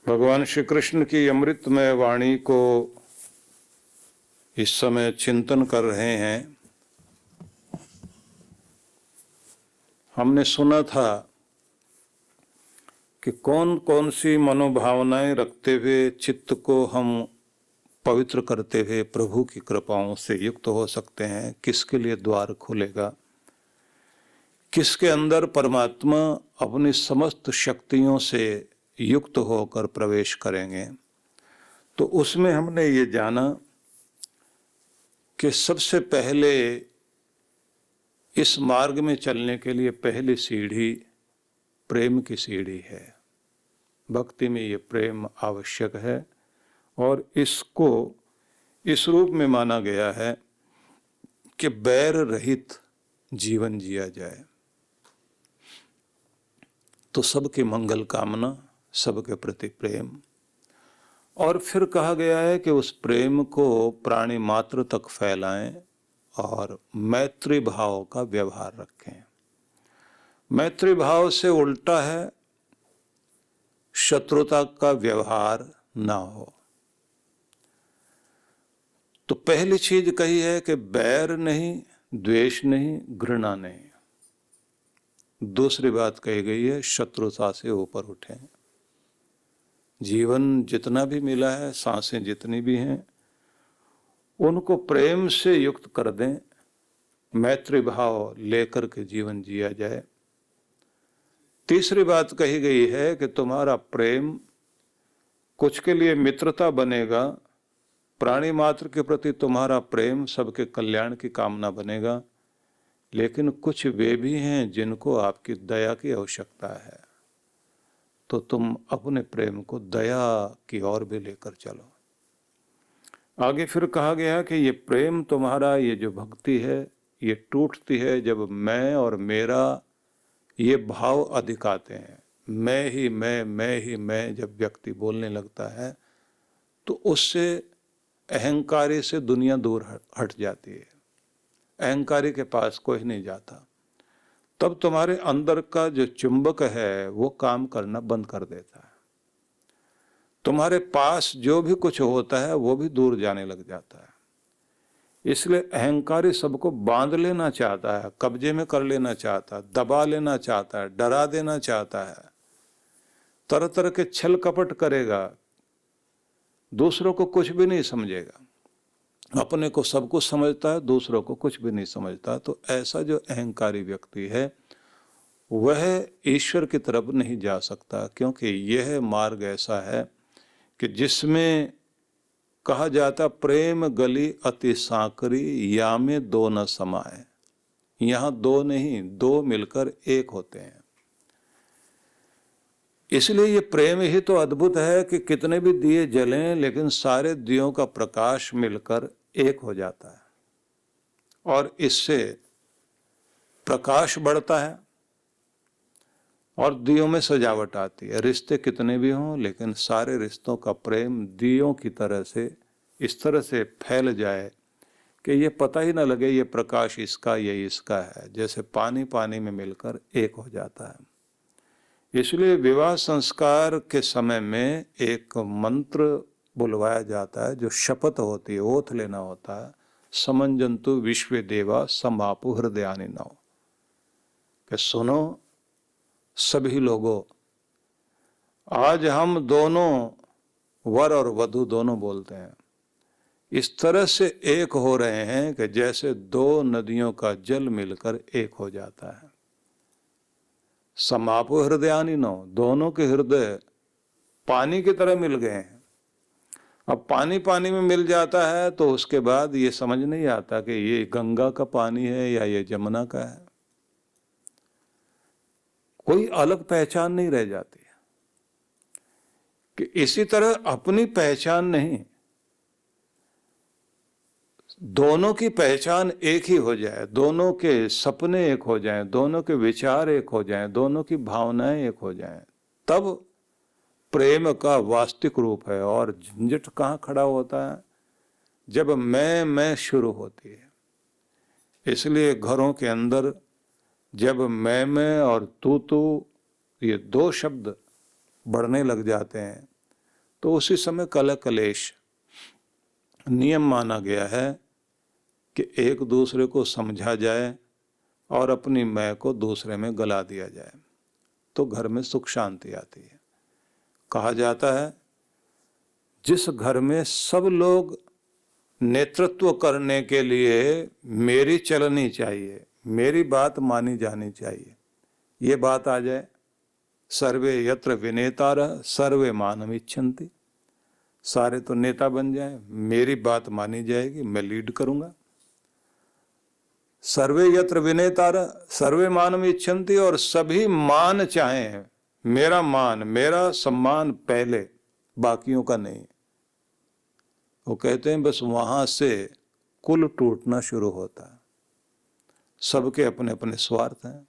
भगवान श्री कृष्ण की अमृतमय वाणी को इस समय चिंतन कर रहे हैं। हमने सुना था कि कौन कौन सी मनोभावनाएं रखते हुए चित्त को हम पवित्र करते हुए प्रभु की कृपाओं से युक्त हो सकते हैं, किसके लिए द्वार खुलेगा, किसके अंदर परमात्मा अपनी समस्त शक्तियों से युक्त होकर प्रवेश करेंगे। तो उसमें हमने ये जाना कि सबसे पहले इस मार्ग में चलने के लिए पहली सीढ़ी प्रेम की सीढ़ी है। भक्ति में ये प्रेम आवश्यक है और इसको इस रूप में माना गया है कि बैर रहित जीवन जिया जाए। तो सबके मंगल कामना, सबके प्रति प्रेम, और फिर कहा गया है कि उस प्रेम को प्राणी मात्र तक फैलाएं और मैत्री भाव का व्यवहार रखें। मैत्री भाव से उल्टा है शत्रुता का व्यवहार ना हो। तो पहली चीज कही है कि बैर नहीं, द्वेष नहीं, घृणा नहीं। दूसरी बात कही गई है शत्रुता से ऊपर उठें। जीवन जितना भी मिला है, सांसें जितनी भी हैं, उनको प्रेम से युक्त कर दें, मैत्री भाव लेकर के जीवन जिया जाए। तीसरी बात कही गई है कि तुम्हारा प्रेम कुछ के लिए मित्रता बनेगा, प्राणी मात्र के प्रति तुम्हारा प्रेम सबके कल्याण की कामना बनेगा, लेकिन कुछ वे भी हैं जिनको आपकी दया की आवश्यकता है, तो तुम अपने प्रेम को दया की ओर भी लेकर चलो। आगे फिर कहा गया कि ये प्रेम तुम्हारा, ये जो भक्ति है, ये टूटती है जब मैं और मेरा ये भाव अधिक आते हैं। मैं ही मैं ही मैं जब व्यक्ति बोलने लगता है तो उससे अहंकारी से दुनिया दूर हट जाती है। अहंकारी के पास कोई नहीं जाता। तब तुम्हारे अंदर का जो चुंबक है वो काम करना बंद कर देता है। तुम्हारे पास जो भी कुछ होता है वो भी दूर जाने लग जाता है। इसलिए अहंकारी सबको बांध लेना चाहता है, कब्जे में कर लेना चाहता है, दबा लेना चाहता है, डरा देना चाहता है, तरह तरह के छल कपट करेगा, दूसरों को कुछ भी नहीं समझेगा, अपने को सब कुछ समझता है, दूसरों को कुछ भी नहीं समझता। तो ऐसा जो अहंकारी व्यक्ति है वह ईश्वर की तरफ नहीं जा सकता, क्योंकि यह मार्ग ऐसा है कि जिसमें कहा जाता प्रेम गली अति सांकरी, या में दो न समाए। यहां दो नहीं, दो मिलकर एक होते हैं। इसलिए ये प्रेम ही तो अद्भुत है कि कितने भी दिए जलें लेकिन सारे दियों का प्रकाश मिलकर एक हो जाता है और इससे प्रकाश बढ़ता है और दियों में सजावट आती है। रिश्ते कितने भी हों लेकिन सारे रिश्तों का प्रेम दियों की तरह से इस तरह से फैल जाए कि ये पता ही ना लगे ये प्रकाश इसका ये इसका है, जैसे पानी पानी में मिलकर एक हो जाता है। इसलिए विवाह संस्कार के समय में एक मंत्र बुलवाया जाता है जो शपथ होती है, ओथ लेना होता है, समंजंतु विश्व देवा समापु हृदयानि नौ, कि सुनो सभी लोगों, आज हम दोनों वर और वधू दोनों बोलते हैं, इस तरह से एक हो रहे हैं कि जैसे दो नदियों का जल मिलकर एक हो जाता है। समापो हृदयानि नौ, दोनों के हृदय पानी की तरह मिल गए हैं। अब पानी पानी में मिल जाता है तो उसके बाद ये समझ नहीं आता कि ये गंगा का पानी है या ये जमुना का है। कोई अलग पहचान नहीं रह जाती है। कि इसी तरह अपनी पहचान नहीं, दोनों की पहचान एक ही हो जाए, दोनों के सपने एक हो जाएं, दोनों के विचार एक हो जाएं, दोनों की भावनाएं एक हो जाएं, तब प्रेम का वास्तविक रूप है। और झंझट कहाँ खड़ा होता है? जब मैं शुरू होती है। इसलिए घरों के अंदर जब मैं और तू ये दो शब्द बढ़ने लग जाते हैं तो उसी समय कलह कलेश नियम माना गया है कि एक दूसरे को समझा जाए और अपनी मैं को दूसरे में गला दिया जाए, तो घर में सुख शांति आती है। कहा जाता है जिस घर में सब लोग नेतृत्व करने के लिए मेरी चलनी चाहिए, मेरी बात मानी जानी चाहिए, ये बात आ जाए, सर्वे यत्र विनेतारः सर्वे मानम इच्छन्ति, सारे तो नेता बन जाए, मेरी बात मानी जाएगी, मैं लीड करूंगा। सर्वे यत्र विनेतारः सर्वे मानम इच्छन्ति, और सभी मान चाहें, मेरा मान मेरा सम्मान पहले, बाकियों का नहीं। वो कहते हैं बस वहां से कुल टूटना शुरू होता है। सबके अपने अपने स्वार्थ हैं।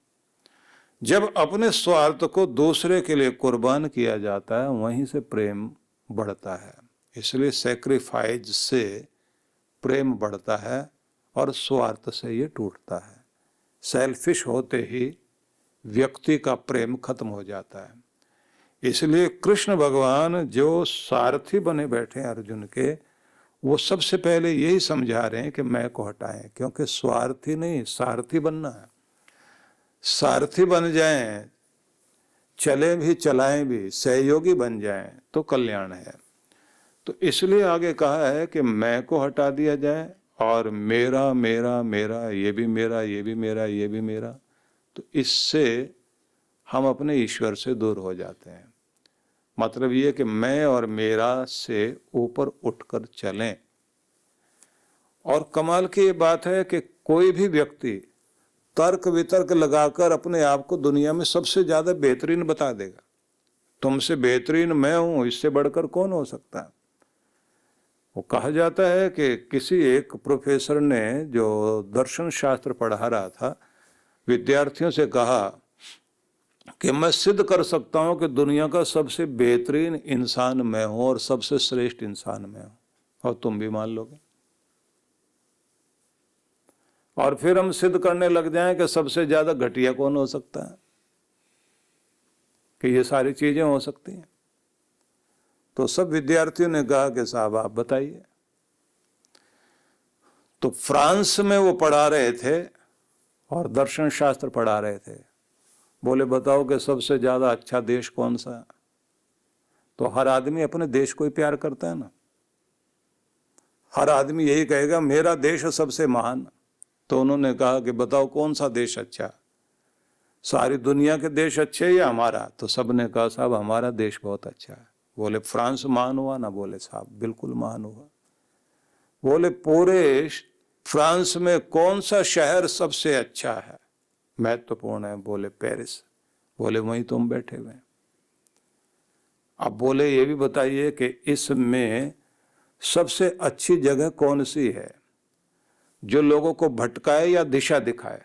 जब अपने स्वार्थ को दूसरे के लिए कुर्बान किया जाता है, वहीं से प्रेम बढ़ता है। इसलिए सैक्रिफाइस से प्रेम बढ़ता है और स्वार्थ से ये टूटता है। सेल्फिश होते ही व्यक्ति का प्रेम खत्म हो जाता है। इसलिए कृष्ण भगवान जो सारथी बने बैठे हैं अर्जुन के, वो सबसे पहले यही समझा रहे हैं कि मैं को हटाएं, क्योंकि स्वार्थी नहीं सारथी बनना है। सारथी बन जाएं, चले भी चलाएं भी, सहयोगी बन जाएं तो कल्याण है। तो इसलिए आगे कहा है कि मैं को हटा दिया जाए और मेरा मेरा मेरा, ये भी मेरा, ये भी मेरा, ये भी मेरा। तो इससे हम अपने ईश्वर से दूर हो जाते हैं। मतलब ये कि मैं और मेरा से ऊपर उठकर चलें। और कमाल की ये बात है कि कोई भी व्यक्ति तर्क वितर्क लगाकर अपने आप को दुनिया में सबसे ज्यादा बेहतरीन बता देगा। तुमसे बेहतरीन मैं हूं, इससे बढ़कर कौन हो सकता है। वो कहा जाता है कि किसी एक प्रोफेसर ने जो दर्शन शास्त्र पढ़ा रहा था, विद्यार्थियों से कहा कि मैं सिद्ध कर सकता हूं कि दुनिया का सबसे बेहतरीन इंसान मैं हूं और सबसे श्रेष्ठ इंसान मैं हूं, और तुम भी मान लोगे। और फिर हम सिद्ध करने लग जाएं कि सबसे ज्यादा घटिया कौन हो सकता है, कि ये सारी चीजें हो सकती हैं। तो सब विद्यार्थियों ने कहा कि साहब आप बताइए। तो फ्रांस में वो पढ़ा रहे थे और दर्शन शास्त्र पढ़ा रहे थे। बोले बताओ कि सबसे ज्यादा अच्छा देश कौन सा है। तो हर आदमी अपने देश को ही प्यार करता है ना, हर आदमी यही कहेगा मेरा देश सबसे महान। तो उन्होंने कहा कि बताओ कौन सा देश अच्छा, सारी दुनिया के देश अच्छे या हमारा। तो सबने कहा साहब हमारा देश बहुत अच्छा है। बोले फ्रांस महान हुआ ना। बोले साहब बिल्कुल महान हुआ। बोले पूरे फ्रांस में कौन सा शहर सबसे अच्छा है, महत्वपूर्ण है। बोले पेरिस। बोले वहीं तुम बैठे हुए। अब बोले ये भी बताइए कि इसमें सबसे अच्छी जगह कौन सी है जो लोगों को भटकाए या दिशा दिखाए।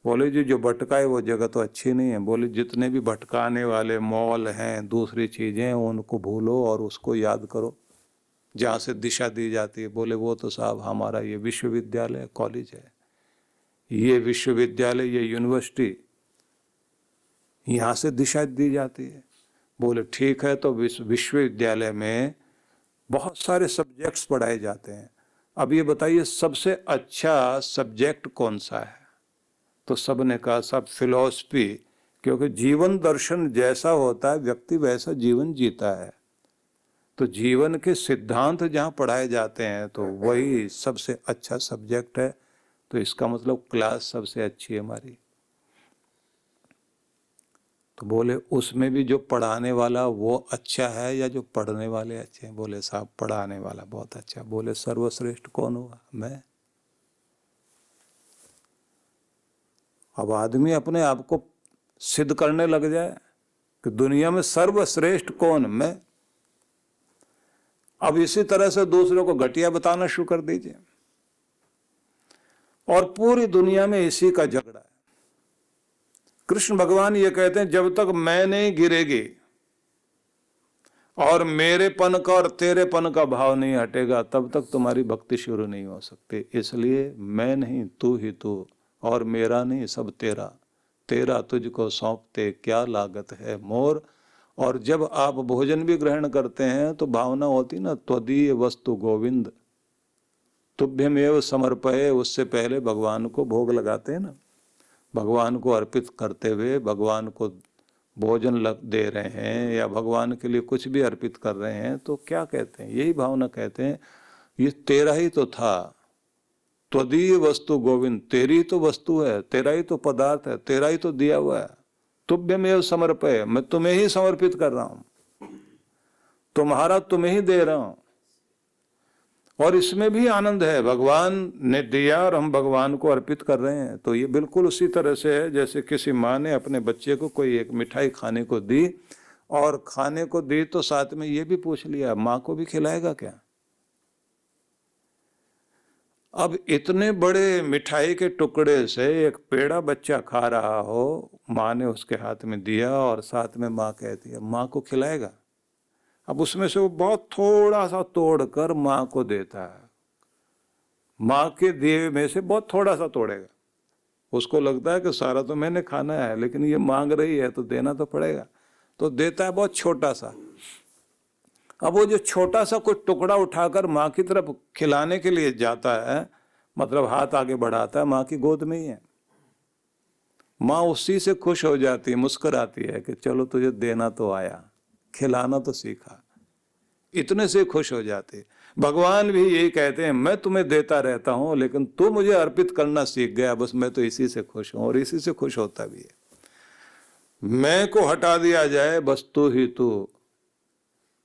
बोले जी जो भटकाए वो जगह तो अच्छी नहीं है। बोले जितने भी भटकाने वाले मॉल हैं, दूसरी चीजें हैं, उनको भूलो और उसको याद करो जहाँ से दिशा दी जाती है। बोले वो तो साहब हमारा ये विश्वविद्यालय कॉलेज है, ये विश्वविद्यालय ये यूनिवर्सिटी, यहाँ से दिशा दी जाती है। बोले ठीक है, तो विश्वविद्यालय में बहुत सारे सब्जेक्ट्स पढ़ाए जाते हैं, अब ये बताइए सबसे अच्छा सब्जेक्ट कौन सा है। तो सब ने कहा साहब फिलॉसफी, क्योंकि जीवन दर्शन जैसा होता है व्यक्ति वैसा जीवन जीता है। तो जीवन के सिद्धांत जहाँ पढ़ाए जाते हैं तो वही सबसे अच्छा सब्जेक्ट है। तो इसका मतलब क्लास सबसे अच्छी है हमारी। तो बोले उसमें भी जो पढ़ाने वाला वो अच्छा है या जो पढ़ने वाले अच्छे हैं। बोले साहब पढ़ाने वाला बहुत अच्छा। बोले सर्वश्रेष्ठ कौन हुआ, मैं। अब आदमी अपने आप को सिद्ध करने लग जाए कि दुनिया में सर्वश्रेष्ठ कौन, मैं। अब इसी तरह से दूसरों को घटिया बताना शुरू कर दीजिए और पूरी दुनिया में इसी का झगड़ा है। कृष्ण भगवान ये कहते हैं जब तक मैं नहीं गिरेगी और मेरेपन का और तेरेपन का भाव नहीं हटेगा तब तक तुम्हारी भक्ति शुरू नहीं हो सकती। इसलिए मैं नहीं तू ही तू, और मेरा नहीं सब तेरा, तेरा तुझको सौंपते क्या लागत है मोर, और जब आप भोजन भी ग्रहण करते हैं तो भावना होती ना, त्वदीय वस्तु गोविंद तुभ्यमेव समर्पये, उससे पहले भगवान को भोग लगाते हैं ना, भगवान को अर्पित करते हुए भगवान को भोजन दे रहे हैं या भगवान के लिए कुछ भी अर्पित कर रहे हैं, तो क्या कहते हैं, यही भावना कहते हैं, ये तेरा ही तो था, त्वदीय वस्तु गोविंद, तेरी तो वस्तु है, तेरा ही तो पदार्थ है, तेरा ही तो दिया हुआ है, तुभ्यमेव समर्पये, मैं तुम्हें ही समर्पित कर रहा हूं, तुम्हारा तुम्हें ही दे रहा हूं। और इसमें भी आनंद है, भगवान ने दिया और हम भगवान को अर्पित कर रहे हैं। तो ये बिल्कुल उसी तरह से है जैसे किसी माँ ने अपने बच्चे को कोई एक मिठाई खाने को दी, और खाने को दी तो साथ में ये भी पूछ लिया माँ को भी खिलाएगा क्या। अब इतने बड़े मिठाई के टुकड़े से एक पेड़ा बच्चा खा रहा हो, माँ ने उसके हाथ में दिया और साथ में माँ कहती है माँ को खिलाएगा। अब उसमें से वो बहुत थोड़ा सा तोड़कर माँ को देता है, माँ के दिए में से बहुत थोड़ा सा तोड़ेगा, उसको लगता है कि सारा तो मैंने खाना है, लेकिन ये मांग रही है तो देना तो पड़ेगा, तो देता है बहुत छोटा सा। अब वो जो छोटा सा कुछ टुकड़ा उठाकर माँ की तरफ खिलाने के लिए जाता है, मतलब हाथ आगे बढ़ाता है, माँ की गोद में ही है, माँ उसी से खुश हो जाती है, मुस्कुराती है कि चलो तुझे देना तो आया, खिलाना तो सीखा, इतने से खुश हो जाते। भगवान भी यही कहते हैं, मैं तुम्हें देता रहता हूं लेकिन तू मुझे अर्पित करना सीख गया, बस मैं तो इसी से खुश हूं और इसी से खुश होता भी है। मैं को हटा दिया जाए, बस तू ही तू,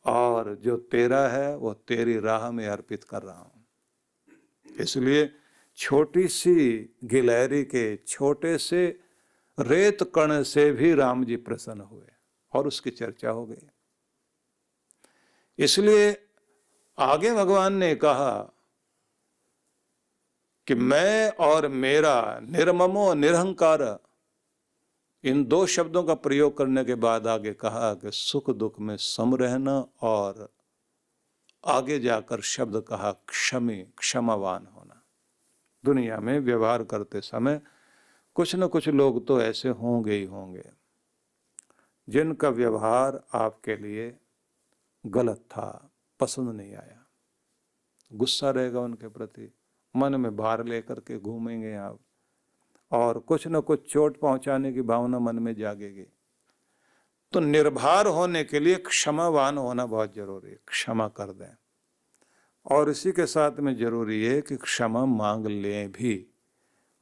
और जो तेरा है वो तेरी राह में अर्पित कर रहा हूं। इसलिए छोटी सी गिलहरी के छोटे से रेत कण से भी राम जी प्रसन्न हुए और उसकी चर्चा हो गई। इसलिए आगे भगवान ने कहा कि मैं और मेरा, निर्ममो निरहंकार, इन दो शब्दों का प्रयोग करने के बाद आगे कहा कि सुख दुख में सम रहना, और आगे जाकर शब्द कहा क्षमी, क्षमावान होना। दुनिया में व्यवहार करते समय कुछ न कुछ लोग तो ऐसे होंगे ही होंगे जिनका व्यवहार आपके लिए गलत था, पसंद नहीं आया, गुस्सा रहेगा उनके प्रति, मन में भार लेकर के घूमेंगे आप, और कुछ न कुछ चोट पहुंचाने की भावना मन में जागेगी। तो निर्भर होने के लिए क्षमावान होना बहुत जरूरी है, क्षमा कर दें। और इसी के साथ में जरूरी है कि क्षमा मांग लें भी,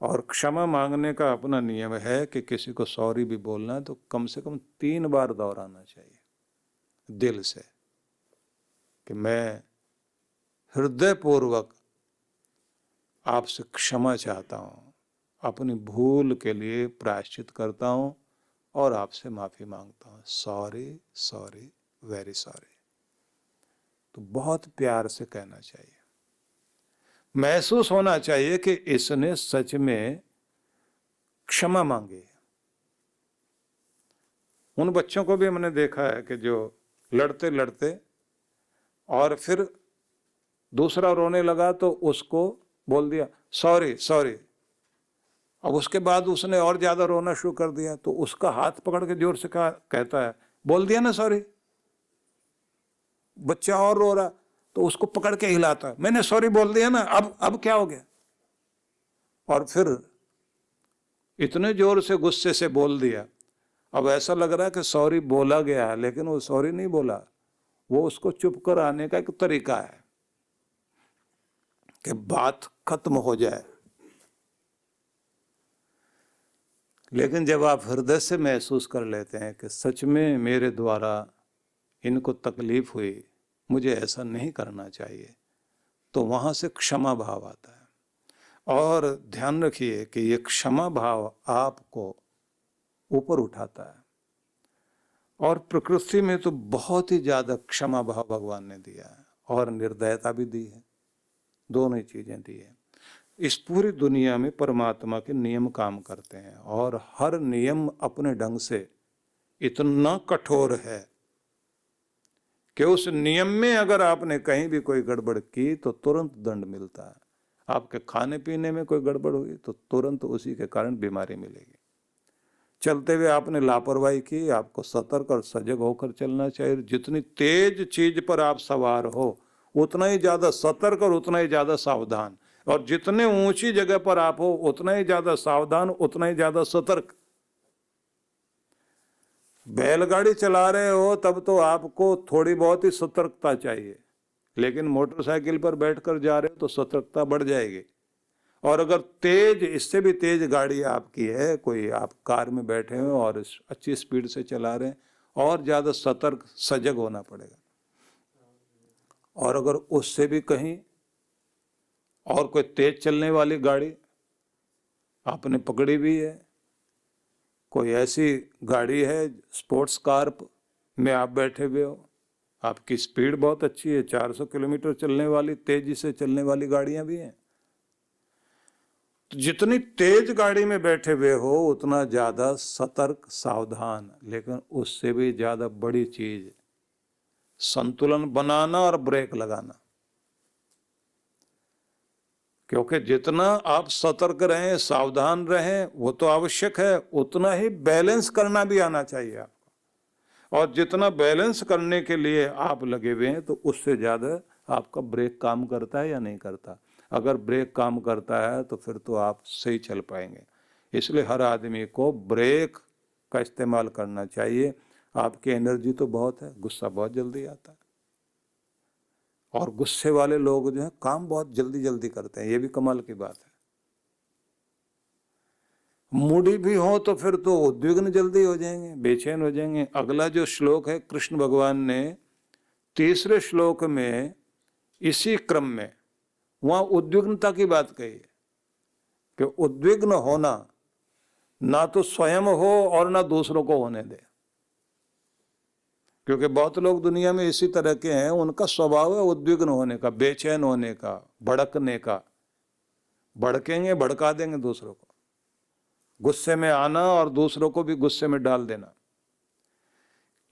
और क्षमा मांगने का अपना नियम है कि किसी को सॉरी भी बोलना है तो कम से कम 3 बार दोहराना चाहिए दिल से कि मैं हृदयपूर्वक आपसे क्षमा चाहता हूँ, अपनी भूल के लिए प्रायश्चित करता हूँ और आपसे माफी मांगता हूँ, सॉरी सॉरी वेरी सॉरी। तो बहुत प्यार से कहना चाहिए, महसूस होना चाहिए कि इसने सच में क्षमा मांगी। उन बच्चों को भी हमने देखा है कि जो लड़ते लड़ते और फिर दूसरा रोने लगा तो उसको बोल दिया सॉरी सॉरी, अब उसके बाद उसने और ज्यादा रोना शुरू कर दिया तो उसका हाथ पकड़ के जोर से कहता है बोल दिया ना सॉरी। बच्चा और रो रहा तो उसको पकड़ के हिलाता, मैंने सॉरी बोल दिया ना, अब क्या हो गया। और फिर इतने जोर से गुस्से से बोल दिया, अब ऐसा लग रहा है कि सॉरी बोला गया, लेकिन वो सॉरी नहीं बोला, वो उसको चुप कर आने का एक तरीका है कि बात खत्म हो जाए। लेकिन जब आप हृदय से महसूस कर लेते हैं कि सच में मेरे द्वारा इनको तकलीफ हुई, मुझे ऐसा नहीं करना चाहिए, तो वहां से क्षमा भाव आता है। और ध्यान रखिए कि ये क्षमा भाव आपको ऊपर उठाता है, और प्रकृति में तो बहुत ही ज्यादा क्षमा भाव भगवान ने दिया है और निर्दयता भी दी है, दोनों ही चीजें दी है। इस पूरी दुनिया में परमात्मा के नियम काम करते हैं और हर नियम अपने ढंग से इतना कठोर है कि उस नियम में अगर आपने कहीं भी कोई गड़बड़ की तो तुरंत दंड मिलता है। आपके खाने पीने में कोई गड़बड़ हुई तो तुरंत उसी के कारण बीमारी मिलेगी। चलते हुए आपने लापरवाही की, आपको सतर्क और सजग होकर चलना चाहिए। जितनी तेज चीज पर आप सवार हो उतना ही ज्यादा सतर्क और उतना ही ज्यादा सावधान, और जितने ऊंची जगह पर आप हो उतना ही ज्यादा सावधान, उतना ही ज्यादा सतर्क। बैलगाड़ी चला रहे हो तब तो आपको थोड़ी बहुत ही सतर्कता चाहिए, लेकिन मोटरसाइकिल पर बैठकर जा रहे हो तो सतर्कता बढ़ जाएगी। और अगर तेज, इससे भी तेज गाड़ी आपकी है, कोई आप कार में बैठे हो और अच्छी स्पीड से चला रहे हैं, और ज्यादा सतर्क सजग होना पड़ेगा। और अगर उससे भी कहीं और कोई तेज चलने वाली गाड़ी आपने पकड़ी भी है, कोई ऐसी गाड़ी है स्पोर्ट्स कार में आप बैठे हुए हो, आपकी स्पीड बहुत अच्छी है, 400 किलोमीटर चलने वाली, तेजी से चलने वाली गाड़ियां भी हैं, तो जितनी तेज गाड़ी में बैठे हुए हो उतना ज्यादा सतर्क सावधान। लेकिन उससे भी ज्यादा बड़ी चीज संतुलन बनाना और ब्रेक लगाना। क्योंकि जितना आप सतर्क रहें, सावधान रहें, वो तो आवश्यक है, उतना ही बैलेंस करना भी आना चाहिए आपको। और जितना बैलेंस करने के लिए आप लगे हुए हैं तो उससे ज्यादा आपका ब्रेक काम करता है या नहीं करता। अगर ब्रेक काम करता है तो फिर तो आप सही चल पाएंगे। इसलिए हर आदमी को ब्रेक का इस्तेमाल करना चाहिए। आपकी एनर्जी तो बहुत है, गुस्सा बहुत जल्दी आता है, और गुस्से वाले लोग जो है काम बहुत जल्दी जल्दी करते हैं, ये भी कमाल की बात है। मूडी भी हो तो फिर तो उद्विग्न जल्दी हो जाएंगे, बेचैन हो जाएंगे। अगला जो श्लोक है कृष्ण भगवान ने तीसरे श्लोक में इसी क्रम में वहां उद्विग्नता की बात कही है कि उद्विग्न होना ना तो स्वयं हो और ना दूसरों को होने दे। क्योंकि बहुत लोग दुनिया में इसी तरह के हैं, उनका स्वभाव है उद्विग्न होने का, बेचैन होने का, भड़कने का। भड़केंगे, भड़का देंगे दूसरों को, गुस्से में आना और दूसरों को भी गुस्से में डाल देना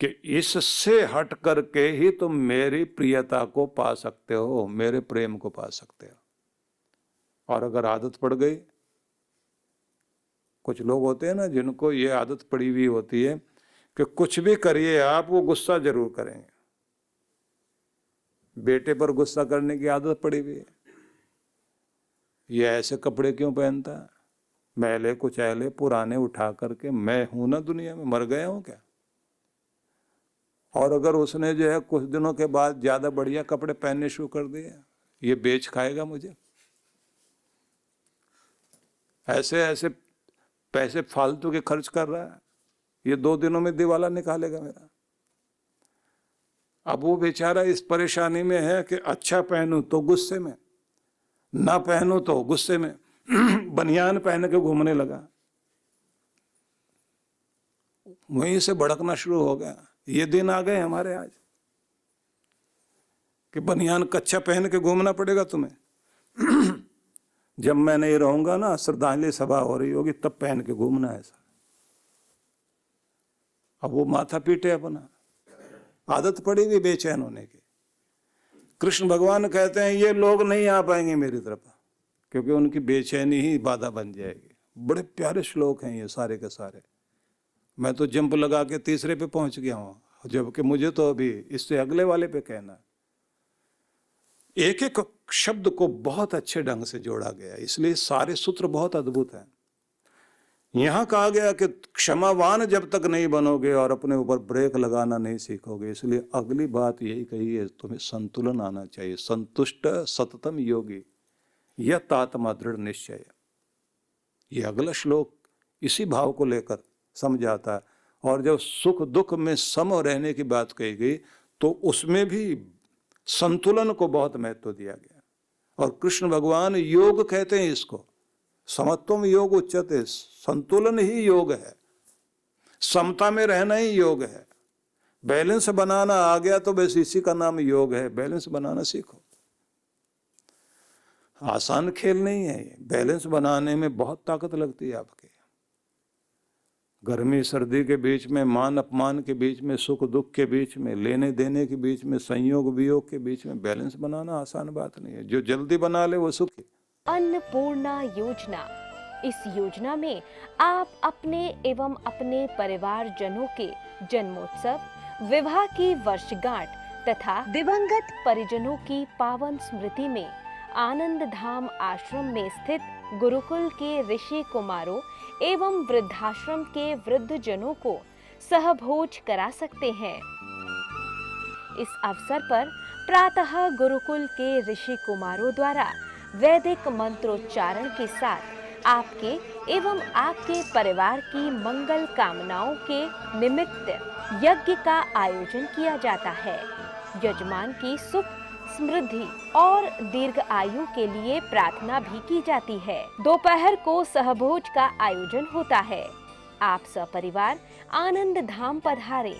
कि इससे हट करके ही तुम मेरी प्रियता को पा सकते हो, मेरे प्रेम को पा सकते हो। और अगर आदत पड़ गई, कुछ लोग होते हैं ना जिनको ये आदत पड़ी हुई होती है कि कुछ भी करिए आप, वो गुस्सा जरूर करेंगे। बेटे पर गुस्सा करने की आदत पड़ी हुई है, ये ऐसे कपड़े क्यों पहनता है, मैले कुचैले पुराने उठा करके, मैं हूं ना दुनिया में, मर गया हूं क्या। और अगर उसने जो है कुछ दिनों के बाद ज्यादा बढ़िया कपड़े पहनने शुरू कर दिए, ये बेच खाएगा मुझे, ऐसे ऐसे पैसे फालतू के खर्च कर रहा है, ये 2 दिनों में दिवाला निकालेगा मेरा। अब वो बेचारा इस परेशानी में है कि अच्छा पहनूं तो गुस्से में, ना पहनूं तो गुस्से में बनियान पहन के घूमने लगा, वहीं से भड़कना शुरू हो गया। ये दिन आ गए हमारे आज कि बनियान कच्चा पहन के घूमना पड़ेगा तुम्हें जब मैं नहीं रहूंगा ना, श्रद्धांजलि सभा हो रही होगी, तब पहन के घूमना है ऐसा। अब वो माथा पीटे अपना, आदत पड़ी हुई बेचैन होने की। कृष्ण भगवान कहते हैं ये लोग नहीं आ पाएंगे मेरी तरफ, क्योंकि उनकी बेचैनी ही बाधा बन जाएगी। बड़े प्यारे श्लोक हैं ये सारे के सारे। मैं तो जंप लगा के तीसरे पे पहुंच गया हूं, जबकि मुझे तो अभी इससे अगले वाले पे कहना है। एक एक शब्द को बहुत अच्छे ढंग से जोड़ा गया, इसलिए सारे सूत्र बहुत अद्भुत हैं। यहां कहा गया कि क्षमावान जब तक नहीं बनोगे और अपने ऊपर ब्रेक लगाना नहीं सीखोगे, इसलिए अगली बात यही कही है, तुम्हें संतुलन आना चाहिए। संतुष्ट सततम योगी यत आत्मा दृढ़ निश्चय, ये अगला श्लोक इसी भाव को लेकर समझाता है। और जब सुख दुख में सम रहने की बात कही गई तो उसमें भी संतुलन को बहुत महत्व दिया गया। और कृष्ण भगवान योग कहते हैं इसको, समत्वम योग उच्यते, संतुलन ही योग है, समता में रहना ही योग है। बैलेंस बनाना आ गया तो बस इसी का नाम योग है। बैलेंस बनाना सीखो, आसान खेल नहीं है ये। बैलेंस बनाने में बहुत ताकत लगती है आपके। गर्मी सर्दी के बीच में, मान अपमान के बीच में, सुख दुख के बीच में, लेने देने के बीच में, संयोग वियोग के बीच में बैलेंस बनाना आसान बात नहीं है। जो जल्दी बना ले वो सुखी। अन्नपूर्णा योजना इस योजना में आप अपने एवं अपने परिवारजनों के जन्मोत्सव, विवाह की वर्षगांठ तथा दिवंगत परिजनों की पावन स्मृति में आनंद धाम आश्रम में स्थित गुरुकुल के ऋषि कुमारों एवं वृद्धाश्रम के वृद्धजनों को सहभोज करा सकते हैं। इस अवसर पर प्रातः गुरुकुल के ऋषि कुमारों द्वारा वैदिक मंत्रोच्चारण के साथ आपके एवं आपके परिवार की मंगल कामनाओं के निमित्त यज्ञ का आयोजन किया जाता है। यजमान की सुख, समृद्धि और दीर्घ आयु के लिए प्रार्थना भी की जाती है। दोपहर को सहभोज का आयोजन होता है। आप सपरिवार आनंद धाम पधारे,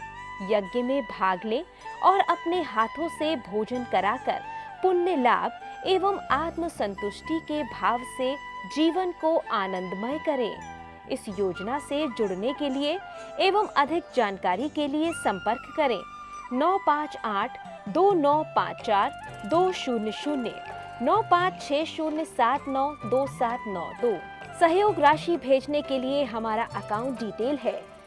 यज्ञ में भाग लें और अपने हाथों से भोजन कराकर पुण्य लाभ एवं आत्म संतुष्टि के भाव से जीवन को आनंदमय करें। इस योजना से जुड़ने के लिए एवं अधिक जानकारी के लिए संपर्क करें 9582954200 9560792792। सहयोग राशि भेजने के लिए हमारा अकाउंट डिटेल है